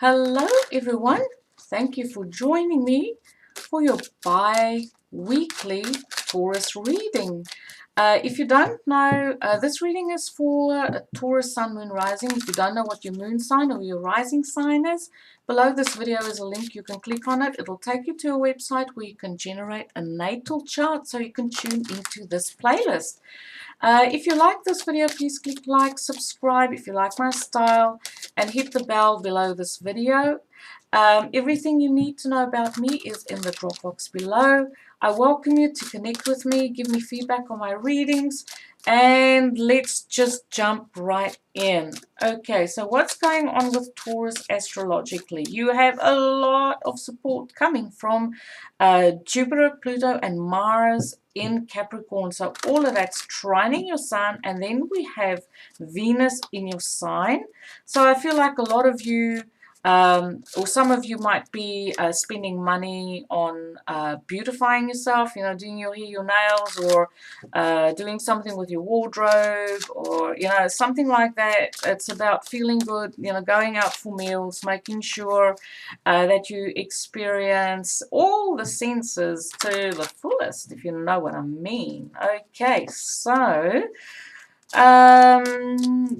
Hello everyone, thank you for joining me for your bi-weekly Taurus reading. If you don't know, this reading is for Taurus Sun, Moon, Rising. If you don't know what your moon sign or your rising sign is, below this video is a link. You can click on it. It'll take you to a website where you can generate a natal chart so you can tune into this playlist. If you like this video, please click like, subscribe if you like my style, and hit the bell below this video. Everything you need to know about me is in the drop box below. I welcome you to connect with me, give me feedback on my readings, and let's just jump right in. Okay, so what's going on with Taurus astrologically? You have a lot of support coming from Jupiter, Pluto, and Mars in Capricorn. So all of that's trining your sun, and then we have Venus in your sign. So I feel like a lot of you or some of you might be spending money on beautifying yourself, doing your hair, your nails, or doing something with your wardrobe, or something like that. It's about feeling good, going out for meals, making sure that you experience all the senses to the fullest, if you know what I mean. Okay, so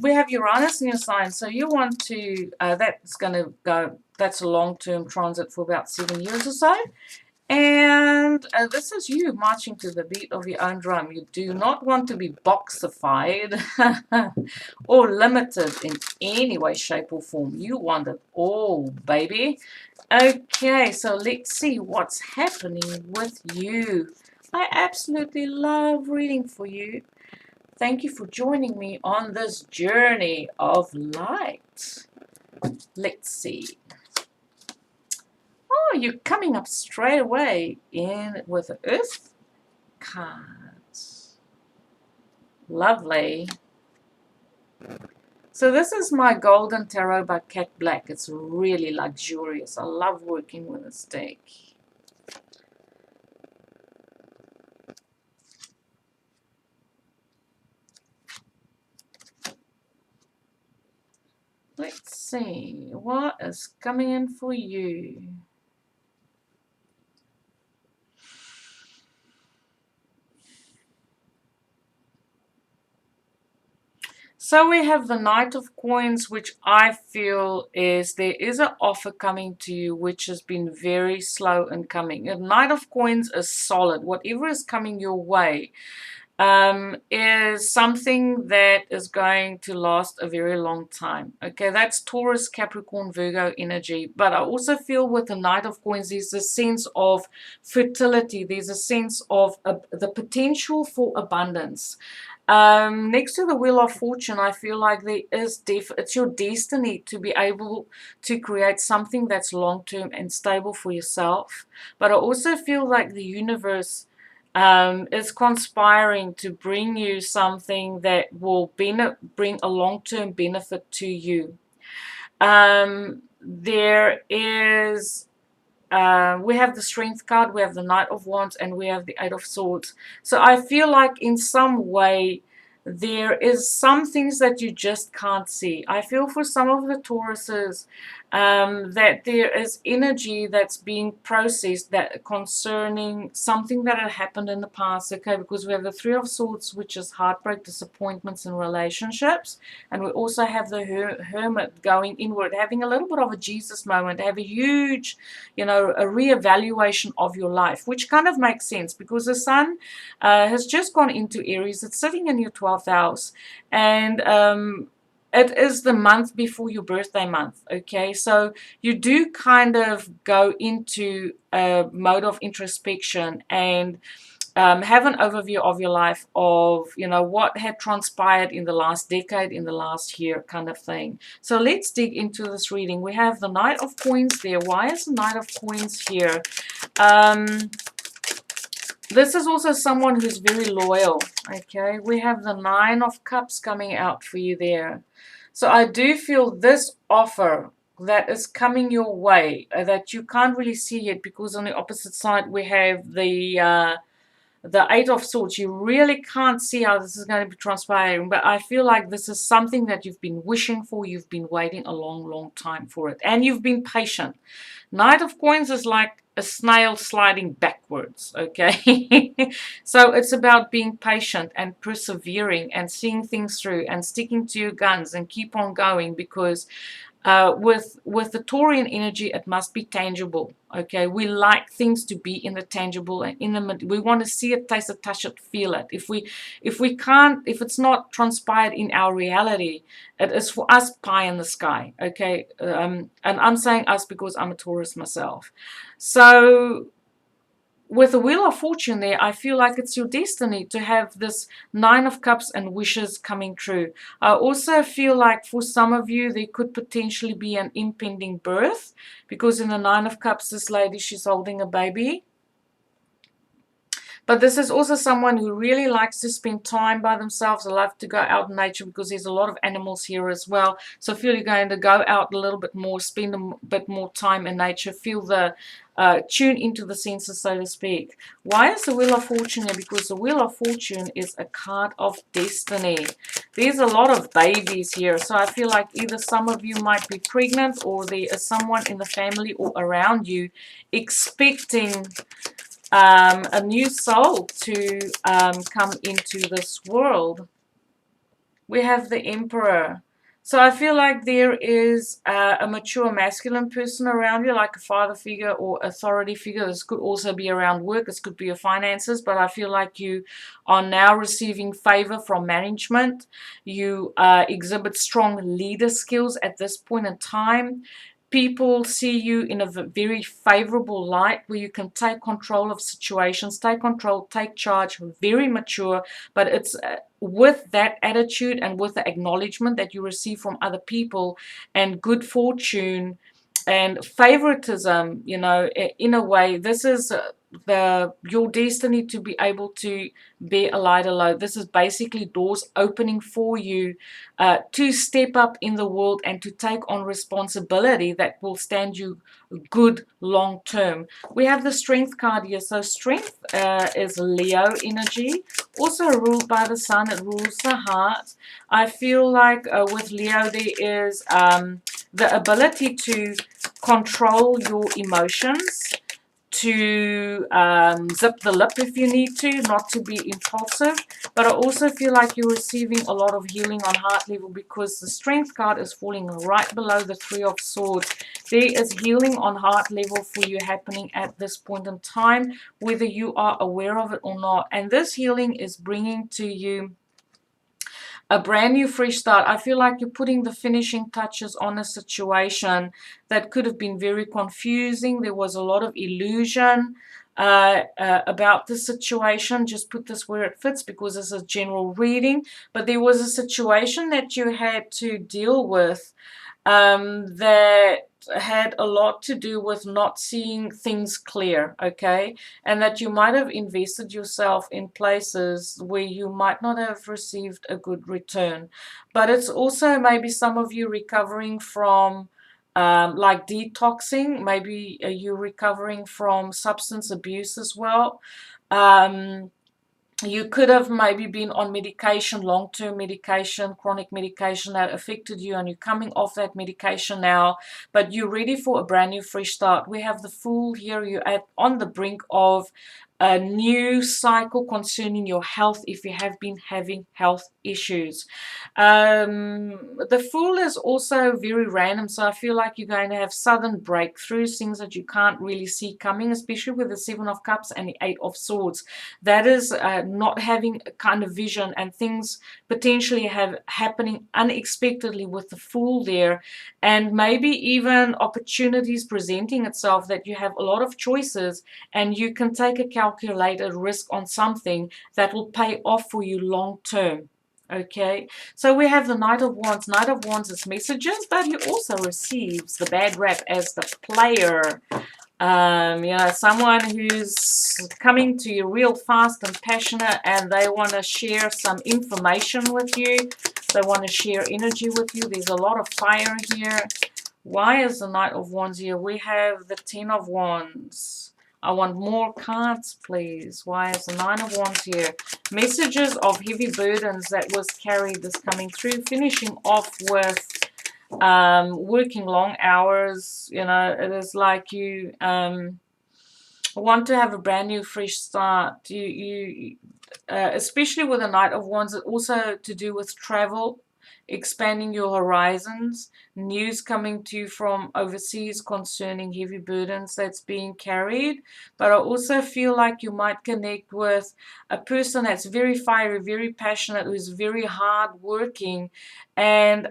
we have Uranus in your sign, so you want to, that's a long-term transit for about 7 years or so. And this is you marching to the beat of your own drum. You do not want to be boxified or limited in any way, shape, or form. You want it all, baby. Okay, so let's see what's happening with you. I absolutely love reading for you. Thank you for joining me on this journey of light. Let's see. Oh, you're coming up straight away in with the Earth cards. Lovely. So this is my Golden Tarot by Cat Black. It's really luxurious. I love working with this deck. Let's see what is coming in for you. So we have the Knight of Coins, which I feel is there is an offer coming to you which has been very slow in coming. A Knight of Coins is solid. Whatever is coming your way is something that is going to last a very long time. Okay, that's Taurus, Capricorn, Virgo energy. But I also feel with the Knight of Coins, there's a sense of fertility. There's a sense of the potential for abundance. Next to the Wheel of Fortune, I feel like there is it's your destiny to be able to create something that's long-term and stable for yourself. But I also feel like the universe is conspiring to bring you something that will bring a long-term benefit to you. There is we have the Strength card, we have the Knight of Wands, and we have the Eight of Swords. So I feel like in some way there is some things that you just can't see. I feel for some of the Tauruses that there is energy that's being processed that concerning something that had happened in the past, okay, because we have the Three of Swords, which is heartbreak, disappointments in relationships, and we also have the Hermit going inward, having a little bit of a Jesus moment, have a huge, a reevaluation of your life, which kind of makes sense because the Sun has just gone into Aries. It's sitting in your 12th house, and it is the month before your birthday month, okay? So you do kind of go into a mode of introspection and have an overview of your life of, what had transpired in the last decade, in the last year kind of thing. So let's dig into this reading. We have the Knight of Coins there. Why is the Knight of Coins here? This is also someone who's very loyal, okay? We have the Nine of Cups coming out for you there. So I do feel this offer that is coming your way that you can't really see yet, because on the opposite side we have the the Eight of Swords, you really can't see how this is going to be transpiring, but I feel like this is something that you've been wishing for. You've been waiting a long, long time for it, and you've been patient. Knight of Coins is like a snail sliding backwards, okay? So it's about being patient and persevering and seeing things through and sticking to your guns and keep on going, because with the Taurian energy, it must be tangible. Okay, we like things to be in the tangible and in the. We want to see it, taste it, touch it, feel it. If we can't, if it's not transpired in our reality, it is for us pie in the sky. Okay, and I'm saying us because I'm a Taurus myself. So with the Wheel of Fortune there, I feel like it's your destiny to have this Nine of Cups and wishes coming true. I also feel like for some of you, there could potentially be an impending birth, because in the Nine of Cups, this lady, she's holding a baby. But this is also someone who really likes to spend time by themselves. They love to go out in nature, because there's a lot of animals here as well. So I feel you're going to go out a little bit more, spend a bit more time in nature, feel the tune into the senses, so to speak. Why is the Wheel of Fortune here? Because the Wheel of Fortune is a card of destiny. There's a lot of babies here. So I feel like either some of you might be pregnant, or there is someone in the family or around you expecting a new soul to come into this world. We have the Emperor. So I feel like there is a mature masculine person around you, like a father figure or authority figure. This could also be around work. This could be your finances. But I feel like you are now receiving favor from management. You exhibit strong leader skills at this point in time. People see you in a very favorable light, where you can take control of situations, take control, take charge, very mature. But it's with that attitude and with the acknowledgement that you receive from other people and good fortune and favoritism, you know, in a way, this is your destiny to be able to bear a lighter load. This is basically doors opening for you to step up in the world and to take on responsibility that will stand you good long term. We have the Strength card here. So Strength is Leo energy, also ruled by the Sun. It rules the heart. I feel like with Leo, there is the ability to control your emotions, to zip the lip if you need to, not to be impulsive. But I also feel like you're receiving a lot of healing on heart level, because the Strength card is falling right below the Three of Swords. There is healing on heart level for you happening at this point in time, whether you are aware of it or not. And this healing is bringing to you a brand new fresh start. I feel like you're putting the finishing touches on a situation that could have been very confusing. There was a lot of illusion about the situation. Just put this where it fits, because this is a general reading. But there was a situation that you had to deal with that had a lot to do with not seeing things clear, okay? And that you might have invested yourself in places where you might not have received a good return. But it's also maybe some of you recovering from like detoxing. Maybe you're recovering from substance abuse as well. You could have maybe been on medication, long-term medication, chronic medication that affected you, and you're coming off that medication now, but you're ready for a brand new fresh start. We have the Fool here. You're on the brink of a new cycle concerning your health, if you have been having health issues. The Fool is also very random, so I feel like you're going to have sudden breakthroughs, things that you can't really see coming, especially with the Seven of Cups and the Eight of Swords. That is not having a kind of vision, and things potentially have happening unexpectedly with the Fool there, and maybe even opportunities presenting itself that you have a lot of choices, and you can take a calculated risk on something that will pay off for you long term. Okay, so we have the Knight of Wands. Knight of Wands is messages, but he also receives the bad rap as the player. You know, someone who's coming to you real fast and passionate, and they want to share some information with you. They want to share energy with you. There's a lot of fire here. Why is the Knight of Wands here? We have the Ten of Wands. I want more cards, please. Why is the Nine of Wands here? Messages of heavy burdens that was carried is coming through. Finishing off with working long hours. You know, it is like you want to have a brand new fresh start. You especially with the Knight of Wands, it's also to do with travel, expanding your horizons, news coming to you from overseas concerning heavy burdens that's being carried. But I also feel like you might connect with a person that's very fiery, very passionate, who's very hard working, and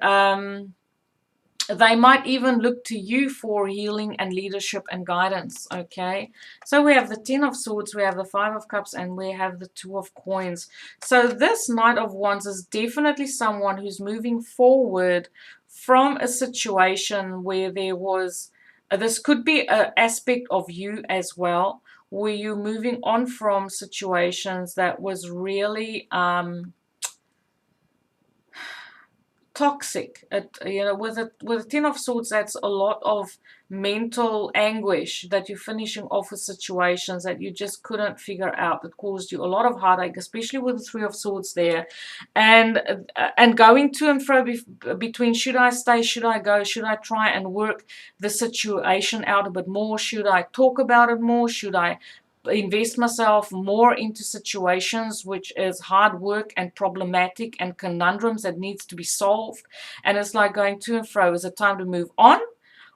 they might even look to you for healing and leadership and guidance, okay? So we have the Ten of Swords, we have the Five of Cups, and we have the Two of Coins. So this Knight of Wands is definitely someone who's moving forward from a situation where there was, this could be an aspect of you as well, where you're moving on from situations that was really toxic. You know, with a Ten of Swords, that's a lot of mental anguish that you're finishing off with situations that you just couldn't figure out, that caused you a lot of heartache, especially with the Three of Swords there, and going to and fro between, should I stay, should I go, should I try and work the situation out a bit more, should I talk about it more, should I invest myself more into situations which is hard work and problematic and conundrums that needs to be solved. And it's like going to and fro. Is it time to move on,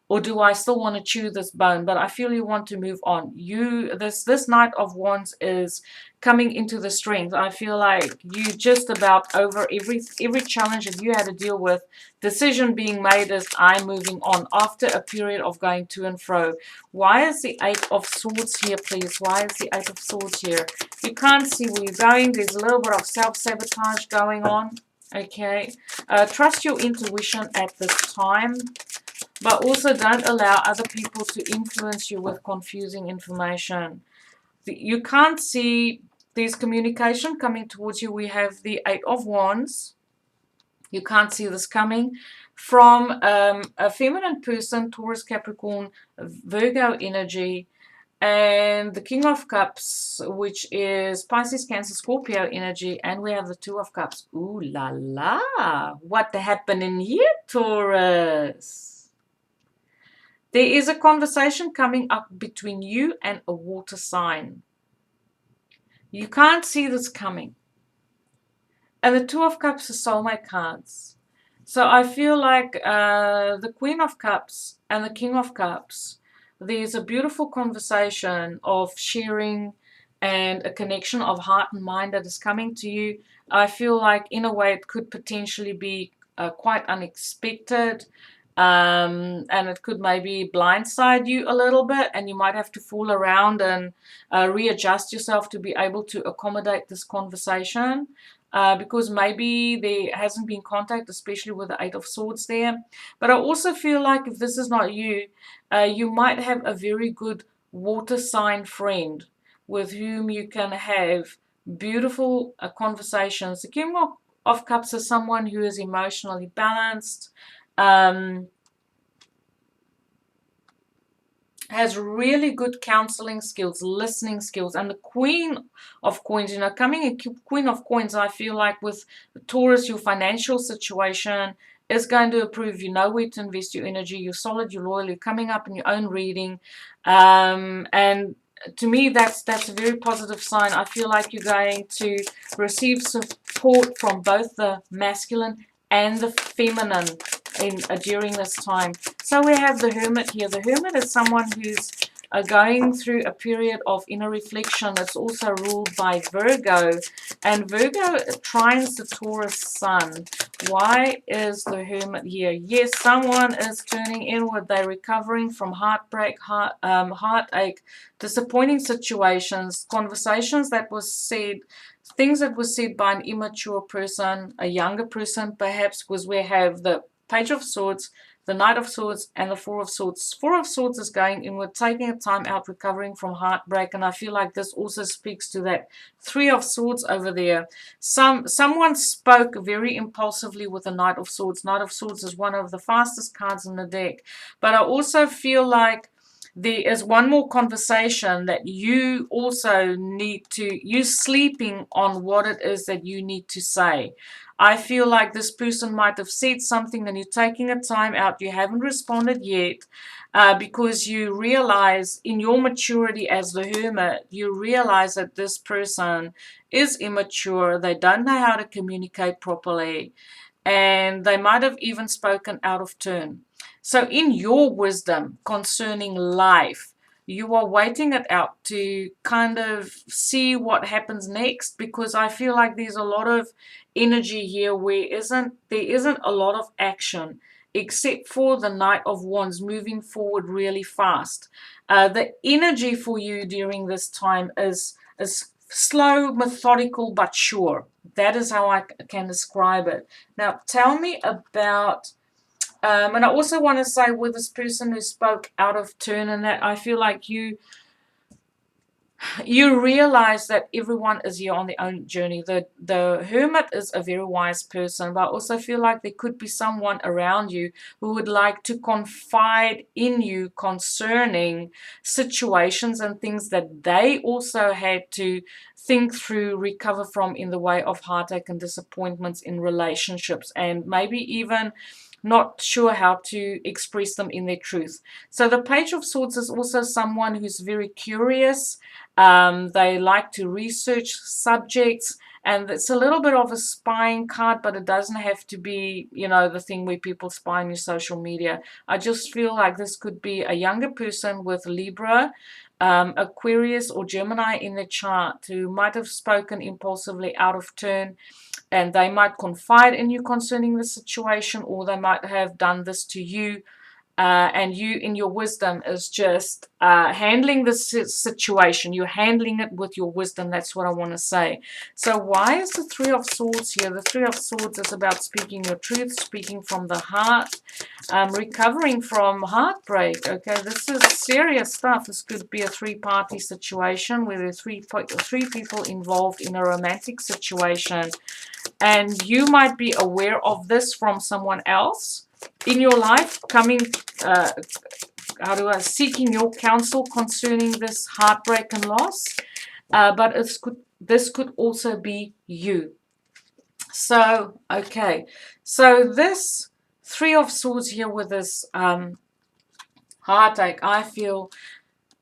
or do I still want to chew this bone? But I feel you want to move on. This Knight of Wands is coming into the strength. I feel like you just about over every challenge that you had to deal with. Decision being made is I'm moving on after a period of going to and fro. Why is the Eight of Swords here, please? Why is the Eight of Swords here? You can't see where you're going. There's a little bit of self-sabotage going on. Okay. Trust your intuition at this time. But also don't allow other people to influence you with confusing information. You can't see, there's communication coming towards you. We have the Eight of Wands. You can't see this coming from a feminine person, Taurus, Capricorn, Virgo energy, and the King of Cups, which is Pisces, Cancer, Scorpio energy, and we have the Two of Cups. Ooh la la! What happened in here, Taurus? There is a conversation coming up between you and a water sign. You can't see this coming. And the Two of Cups are soulmate cards. So I feel like the Queen of Cups and the King of Cups, there's a beautiful conversation of sharing and a connection of heart and mind that is coming to you. I feel like in a way it could potentially be quite unexpected. And it could maybe blindside you a little bit, and you might have to fool around and readjust yourself to be able to accommodate this conversation, because maybe there hasn't been contact, especially with the Eight of Swords there. But I also feel like if this is not you, you might have a very good water sign friend with whom you can have beautiful conversations. The King of Cups is someone who is emotionally balanced, has really good counseling skills, listening skills, and the Queen of Coins, you know, coming in Queen of Coins, I feel like with Taurus, your financial situation is going to improve. You know where to invest your energy. You're solid, you're loyal, you're coming up in your own reading. And to me, that's a very positive sign. I feel like you're going to receive support from both the masculine and the feminine during this time. So we have the Hermit here. The Hermit is someone who's going through a period of inner reflection. It's also ruled by Virgo, and Virgo trines the Taurus Sun. Why is the Hermit here? Yes, someone is turning inward. They're recovering from heartbreak, heartache, disappointing situations, conversations that was said, things that were said by an immature person, a younger person perhaps, because we have the Page of Swords, the Knight of Swords, and the Four of Swords. Four of Swords is going inward, taking a time out, recovering from heartbreak, and I feel like this also speaks to that Three of Swords over there. Someone spoke very impulsively with the Knight of Swords. Knight of Swords is one of the fastest cards in the deck, but I also feel like there is one more conversation that you also need to, you sleeping on what it is that you need to say. I feel like this person might have said something and you're taking a time out, you haven't responded yet, because you realize in your maturity as the hermit, you realize that this person is immature, they don't know how to communicate properly, and they might have even spoken out of turn. So in your wisdom concerning life, you are waiting it out to kind of see what happens next, because I feel like there's a lot of energy here where there isn't a lot of action except for the Knight of Wands moving forward really fast. The energy for you during this time is slow, methodical, but sure. That is how I can describe it. Now, tell me about, and I also want to say with this person who spoke out of turn, and that I feel like you realize that everyone is here on their own journey. The hermit is a very wise person, but I also feel like there could be someone around you who would like to confide in you concerning situations and things that they also had to think through, recover from in the way of heartache and disappointments in relationships, and maybe even not sure how to express them in their truth. So the Page of Swords is also someone who's very curious. They like to research subjects, and it's a little bit of a spying card, but it doesn't have to be, the thing where people spy on your social media. I just feel like this could be a younger person with Libra, Aquarius, or Gemini in the chart who might have spoken impulsively out of turn, and they might confide in you concerning the situation, or they might have done this to you, and you in your wisdom is just handling the situation. You're handling it with your wisdom. That's what I want to say. So why is the Three of Swords here? The Three of Swords is about speaking your truth, speaking from the heart, recovering from heartbreak. Okay, this is serious stuff. This could be a three-party situation where there are three people involved in a romantic situation, and you might be aware of this from someone else in your life, coming, seeking your counsel concerning this heartbreak and loss. But this could also be you. So, okay. So this Three of Swords here with this heartache, I feel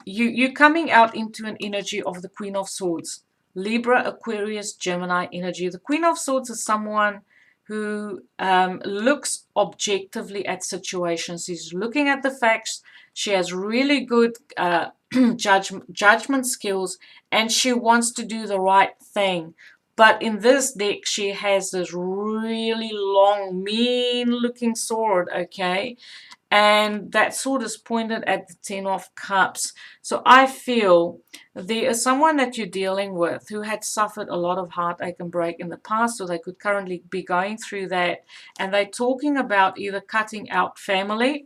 you coming out into an energy of the Queen of Swords. Libra, Aquarius, Gemini energy. The Queen of Swords is someone who looks objectively at situations. She's looking at the facts. She has really good judgment skills, and she wants to do the right thing. But in this deck, she has this really long, mean-looking sword, okay? And that sword is pointed at the Ten of Cups. So I feel there is someone that you're dealing with who had suffered a lot of heartache and break in the past, or they could currently be going through that, and they're talking about either cutting out family,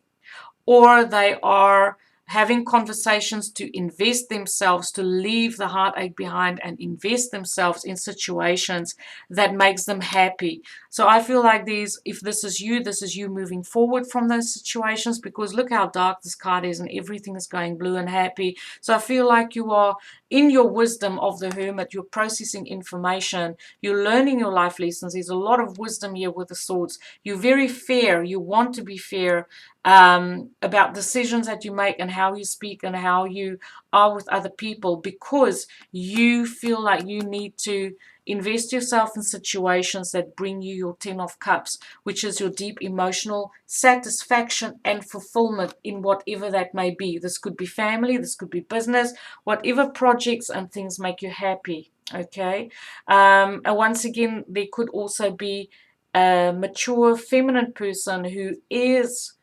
or they are having conversations to invest themselves, to leave the heartache behind and invest themselves in situations that makes them happy. So I feel like if this is you moving forward from those situations, because look how dark this card is and everything is going blue and happy. So I feel like you are in your wisdom of the Hermit, you're processing information, you're learning your life lessons. There's a lot of wisdom here with the swords. You're very fair, you want to be fair about decisions that you make and how you speak and how you are with other people, because you feel like you need to invest yourself in situations that bring you your Ten of Cups, which is your deep emotional satisfaction and fulfillment in whatever that may be. This could be family, this could be business, whatever projects and things make you happy. Okay, and once again, there could also be a mature feminine person who is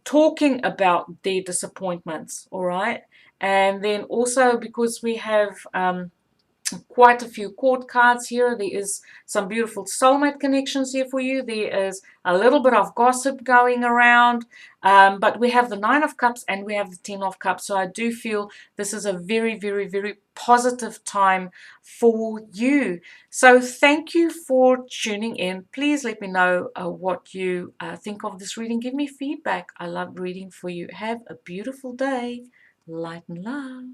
talking about their disappointments, all right? And then also, because we have quite a few court cards here. There is some beautiful soulmate connections here for you. There is a little bit of gossip going around, but we have the Nine of Cups and we have the Ten of Cups. So I do feel this is a very, very, very positive time for you. So thank you for tuning in. Please let me know what you think of this reading. Give me feedback. I love reading for you. Have a beautiful day. Light and love.